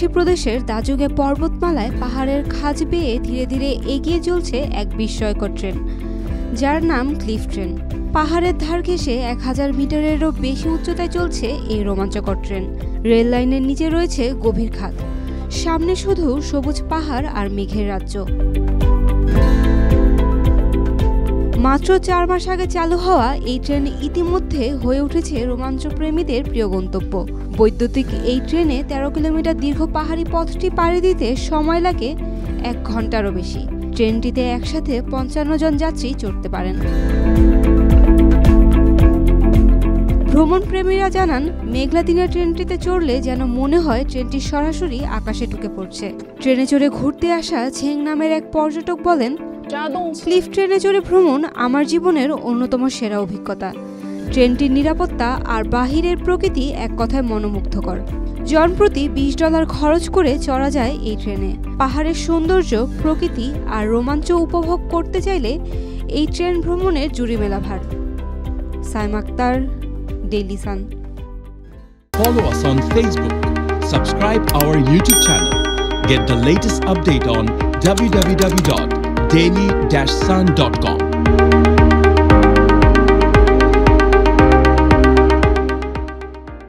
ফরাসি প্রদেশের দাজুগে পর্বতমালায় পাহাড়ের খাঁজ বেয়ে ধীরে ধীরে এগিয়ে চলছে এক বিস্ময়কর ট্রেন, যার নাম ক্লিফ ট্রেন। পাহাড়ের ধার ঘেঁষে 1000 মিটারেরও বেশি উচ্চতায় চলছে এই রোমাঞ্চকর ট্রেন। রেল লাইনের নিচে রয়েছে গভীর খাদ, সামনে শুধু সবুজ পাহাড় আর মেঘের রাজ্য। মাত্র 4 মাস আগে চালু হওয়া এই ট্রেন ইতিমধ্যে হয়ে উঠেছে রোমাঞ্চপ্রেমীদের প্রিয় গন্তব্য। বৈদ্যুতিক এই ট্রেনে 13 কিলোমিটার দীর্ঘ পাহাড়ি পথটি পাড়ি দিতে সময় লাগে 1 ঘন্টারও বেশি। ট্রেনটিতে একসাথে 55 জন যাত্রী চড়তে পারেন। ভ্রমণ প্রেমীরা জানান, মেঘলা দিনের ট্রেনটিতে চড়লে যেন মনে হয় ট্রেনটি সরাসরি আকাশে ঢুকে পড়ছে। ট্রেনে চড়ে ঘুরতে আসা ছেং নামের এক পর্যটক বলেন, ক্লিফ ট্রেনে চড়ে ভ্রমণ আমার জীবনের অন্যতম সেরা অভিজ্ঞতা। ট্রেনটির নিরাপত্তা আর বাহিরের প্রকৃতি এক কথায় মনোমুগ্ধকর। জনপ্রতি $20 খরচ করে চড়া যায় এই ট্রেনে। পাহাড়ের সৌন্দর্য, প্রকৃতি আর রোমাঞ্চ উপভোগ করতে চাইলে এই ট্রেন ভ্রমণের জুড়ি মেলা ভার। Saima Akhtar, Daily Sun. Follow us on Facebook. Subscribe our YouTube channel. Get the latest update on www.daily-sun.com.